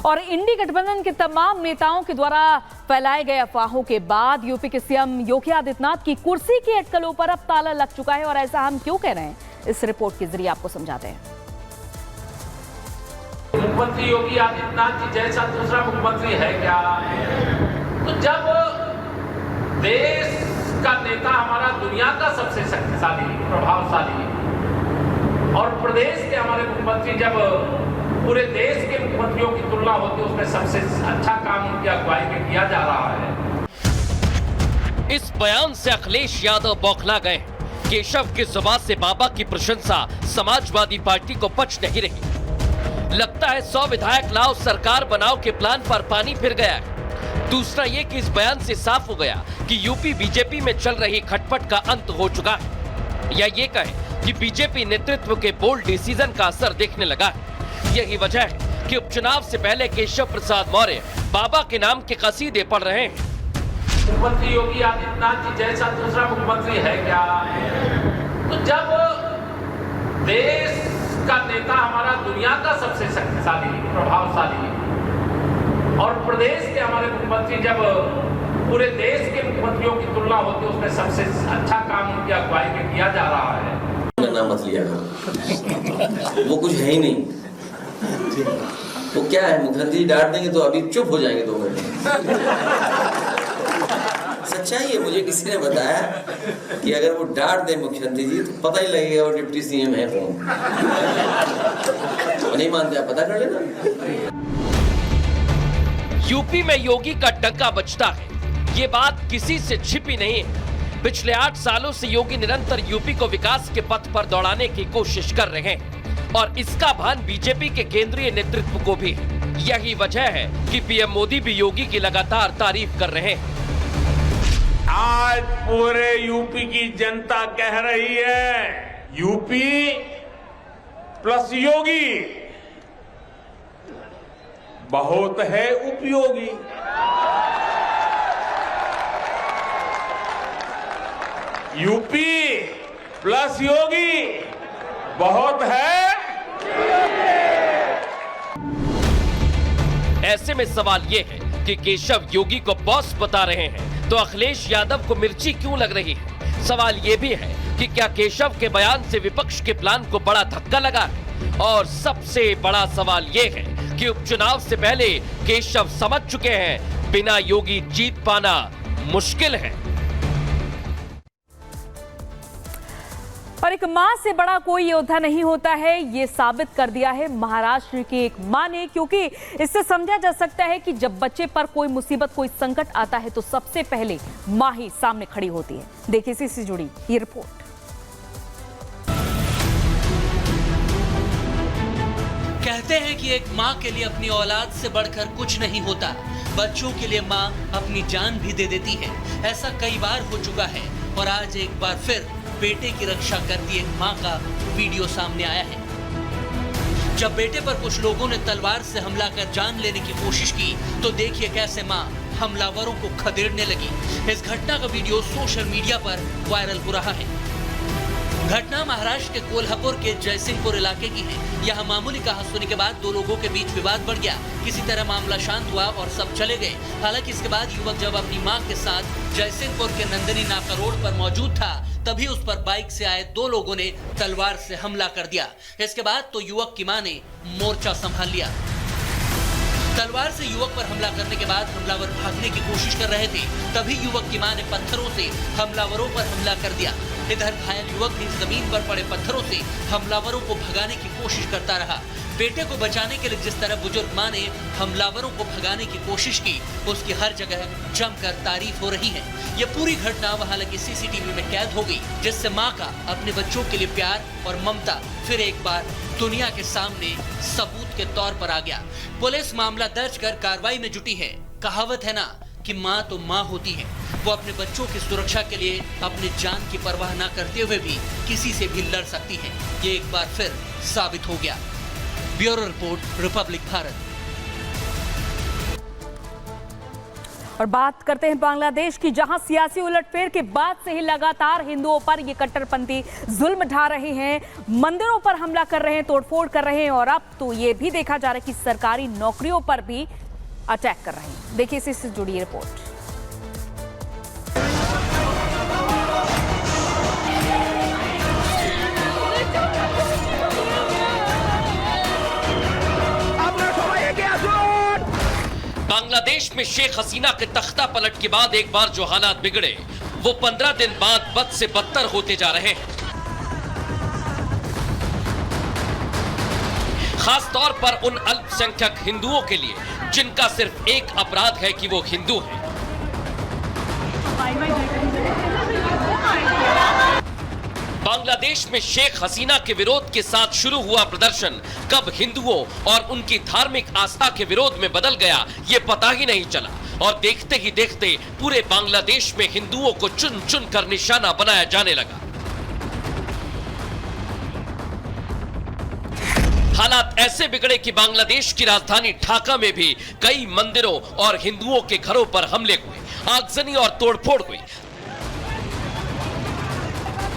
और इंडी गठबंधन के तमाम नेताओं के द्वारा फैलाए गए अफवाहों के बाद यूपी के सीएम योगी आदित्यनाथ की कुर्सी की अटकलों पर अब ताला लग चुका है। और ऐसा हम क्यों कह रहे हैं, इस रिपोर्ट के जरिए आपको समझाते हैं। मुख्यमंत्री योगी आदित्यनाथ जी जैसा दूसरा मुख्यमंत्री है क्या? तो जब देश का नेता हमारा दुनिया का सबसे शक्तिशाली, प्रभावशाली, और प्रदेश के हमारे मुख्यमंत्री जब पूरे देश के मुख्यमंत्रियों की तुलना होती है, उसमें सबसे अच्छा काम उनकी अगुवाई में किया जा रहा है। इस बयान से अखिलेश यादव बौखला गए। केशव की जुबान से बाबा की प्रशंसा समाजवादी पार्टी को पच नहीं रही। लगता है 100 विधायक लाओ सरकार बनाओ के प्लान पर पानी फिर गया है। दूसरा ये कि इस बयान से साफ हो गया कि यूपी बीजेपी में चल रही खटपट का अंत हो चुका है, या ये कहें कि बीजेपी नेतृत्व के बोल्ड डिसीजन का असर देखने लगा है। यही वजह है कि उपचुनाव से पहले केशव प्रसाद मौर्य बाबा के नाम के कसीदे पढ़ रहे हैं। मुख्यमंत्री योगी आदित्यनाथ जी जैसा दूसरा मुख्यमंत्री है क्या? तो जब देश का नेता हमारा दुनिया का सबसे शक्तिशाली, प्रभावशाली, और प्रदेश के हमारे मुख्यमंत्री जब पूरे देश के मुख्यमंत्रियों की तुलना होती है, उसमें सबसे अच्छा काम उनकी अगुवाई में किया जा रहा है। नाम मत लिया करो, वो कुछ है ही नहीं। वो क्या है, मुख्यमंत्री डांट देंगे तो अभी चुप हो जाएंगे 2 मिनट। सच्चाई है, मुझे किसी ने बताया कि अगर वो डांट दे मुख्यमंत्री जी तो पता ही लगेगा वो डिप्टी सीएम है कौन। नहीं मानते आप, पता कर लेना। यूपी में योगी का डंका बजता है, ये बात किसी से छिपी नहीं है। पिछले 8 सालों से योगी निरंतर यूपी को विकास के पथ पर दौड़ाने की कोशिश कर रहे हैं और इसका भान बीजेपी के केंद्रीय नेतृत्व को भी है। यही वजह है कि पीएम मोदी भी योगी की लगातार तारीफ कर रहे हैं। आज पूरे यूपी की जनता कह रही है, यूपी प्लस योगी बहुत है उपयोगी। यूपी प्लस योगी बहुत है। ऐसे में सवाल ये है कि केशव योगी को बॉस बता रहे हैं तो अखिलेश यादव को मिर्ची क्यों लग रही है? सवाल ये भी है कि क्या केशव के बयान से विपक्ष के प्लान को बड़ा धक्का लगा है? और सबसे बड़ा सवाल ये है कि उपचुनाव से पहले केशव समझ चुके हैं बिना योगी जीत पाना मुश्किल है। और एक मां से बड़ा कोई योद्धा नहीं होता है, ये साबित कर दिया है महाराष्ट्र की एक मां ने। क्योंकि इससे समझा जा सकता है कि जब बच्चे पर कोई मुसीबत, कोई संकट आता है तो सबसे पहले मां ही सामने खड़ी होती है। देखिए इसी से जुड़ी ये रिपोर्ट। कहते हैं कि एक माँ के लिए अपनी औलाद से बढ़कर कुछ नहीं होता। बच्चों के लिए माँ अपनी जान भी दे देती है। ऐसा कई बार हो चुका है और आज एक बार फिर बेटे की रक्षा करती एक माँ का वीडियो सामने आया है। जब बेटे पर कुछ लोगों ने तलवार से हमला कर जान लेने की कोशिश की तो देखिए कैसे माँ हमलावरों को खदेड़ने लगी। इस घटना का वीडियो सोशल मीडिया पर वायरल हो रहा है। घटना महाराष्ट्र के कोल्हापुर के जयसिंहपुर इलाके की है। यहाँ मामूली कहासुनी के बाद 2 लोगों के बीच विवाद बढ़ गया। किसी तरह मामला शांत हुआ और सब चले गए। हालांकि इसके बाद युवक जब अपनी मां के साथ जयसिंहपुर के नंदिनी नाका रोड पर मौजूद था तभी उस पर बाइक से आए 2 लोगों ने तलवार से हमला कर दिया। इसके बाद तो युवक की मां ने मोर्चा संभाल लिया। तलवार से युवक पर हमला करने के बाद हमलावर भागने की कोशिश कर रहे थे, तभी युवक की मां ने पत्थरों से हमलावरों पर हमला कर दिया। इधर घायल युवक भी जमीन पर पड़े पत्थरों से हमलावरों को भगाने की कोशिश करता रहा। बेटे को बचाने के लिए जिस तरह बुजुर्ग मां ने हमलावरों को भगाने की कोशिश की, उसकी हर जगह जमकर तारीफ हो रही है। ये पूरी घटना वहां लगी सीसीटीवी में कैद हो गई, जिससे मां का अपने बच्चों के लिए प्यार और ममता फिर एक बार दुनिया के सामने सबूत के तौर पर आ गया। पुलिस मामला दर्ज कर कार्रवाई में जुटी है। कहावत है ना कि माँ तो माँ होती है, वो अपने बच्चों की सुरक्षा के लिए अपनी जान की परवाह न करते हुए भी किसी से भी लड़ सकती है। ये एक बार फिर साबित हो गया। Bureau report, Republic Bharat. और बात करते हैं बांग्लादेश की, जहां सियासी उलटफेर के बाद से ही लगातार हिंदुओं पर ये कट्टरपंथी जुल्म ढा रहे हैं, मंदिरों पर हमला कर रहे हैं, तोड़फोड़ कर रहे हैं और अब तो ये भी देखा जा रहा है कि सरकारी नौकरियों पर भी अटैक कर रहे हैं। देखिए इससे जुड़ी रिपोर्ट। बांग्लादेश में शेख हसीना के तख्ता पलट के बाद एक बार जो हालात बिगड़े वो 15 दिन बाद बद से बदतर होते जा रहे हैं। खास तौर पर उन अल्पसंख्यक हिंदुओं के लिए जिनका सिर्फ एक अपराध है कि वो हिंदू हैं। बांग्लादेश में शेख हसीना के विरोध के साथ शुरू हुआ प्रदर्शन कब हिंदुओं और उनकी धार्मिक आस्था के विरोध में बदल गया ये पता ही नहीं चला और देखते ही देखते पूरे बांग्लादेश में हिंदुओं को चुन चुन कर निशाना बनाया जाने लगा। हालात ऐसे बिगड़े कि बांग्लादेश की राजधानी ढाका में भी कई मंदिरों और हिंदुओं के घरों पर हमले हुए, आगजनी और तोड़फोड़ हुई।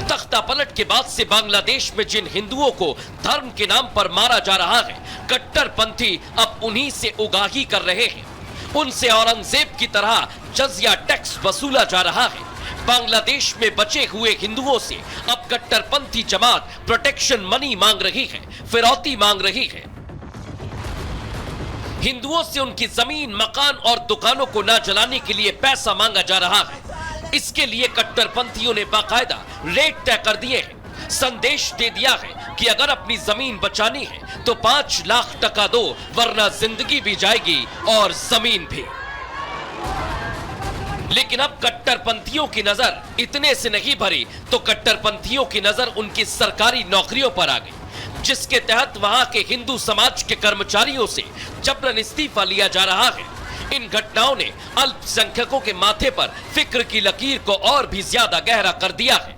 तख्ता पलट के बाद से बांग्लादेश में जिन हिंदुओं को धर्म के नाम पर मारा जा रहा है, कट्टरपंथी अब उन्हीं से उगाही कर रहे हैं। उनसे औरंगजेब की तरह जजिया टैक्स वसूला जा रहा है। बांग्लादेश में बचे हुए हिंदुओं से अब कट्टरपंथी जमात प्रोटेक्शन मनी मांग रही है, फिरौती मांग रही है। हिंदुओं से उनकी जमीन, मकान और दुकानों को न जलाने के लिए पैसा मांगा जा रहा है। इसके लिए कट्टरपंथियों ने बाकायदा रेट तय कर दिए हैं। संदेश दे दिया है कि अगर अपनी जमीन बचानी है तो 5 लाख टका दो, वरना जिंदगी भी जाएगी और जमीन भी। लेकिन अब कट्टरपंथियों की नजर इतने से नहीं भरी तो कट्टरपंथियों की नजर उनकी सरकारी नौकरियों पर आ गई, जिसके तहत वहां के हिंदू समाज के कर्मचारियों से जबरन इस्तीफा लिया जा रहा है। इन घटनाओं ने अल्पसंख्यकों के माथे पर फिक्र की लकीर को और भी ज्यादा गहरा कर दिया है।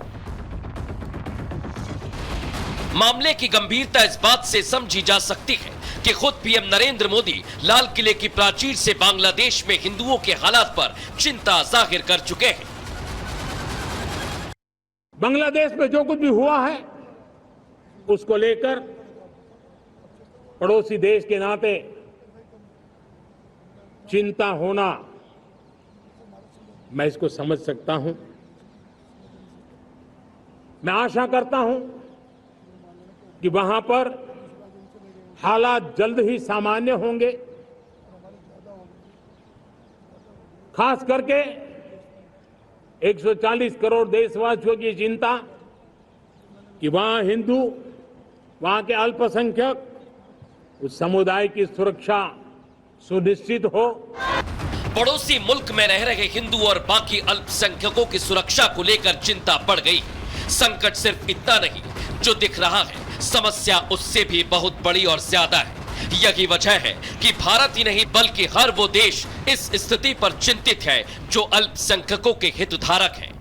मामले की गंभीरता इस बात से समझी जा सकती है कि खुद पीएम नरेंद्र मोदी लाल किले की प्राचीर से बांग्लादेश में हिंदुओं के हालात पर चिंता जाहिर कर चुके हैं। बांग्लादेश में जो कुछ भी हुआ है उसको लेकर पड़ोसी देश के नाते चिंता होना, मैं इसको समझ सकता हूं। मैं आशा करता हूं कि वहां पर हालात जल्द ही सामान्य होंगे। खास करके 140 करोड़ देशवासियों की चिंता कि वहां हिंदू, वहां के अल्पसंख्यक, उस समुदाय की सुरक्षा सुनिश्चित हो। पड़ोसी मुल्क में रह रहे हिंदू और बाकी अल्पसंख्यकों की सुरक्षा को लेकर चिंता बढ़ गई। संकट सिर्फ इतना नहीं जो दिख रहा है, समस्या उससे भी बहुत बड़ी और ज्यादा है। यही वजह है कि भारत ही नहीं बल्कि हर वो देश इस स्थिति पर चिंतित है जो अल्पसंख्यकों के हितधारक हैं।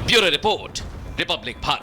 Bureau report, Republic Bharat.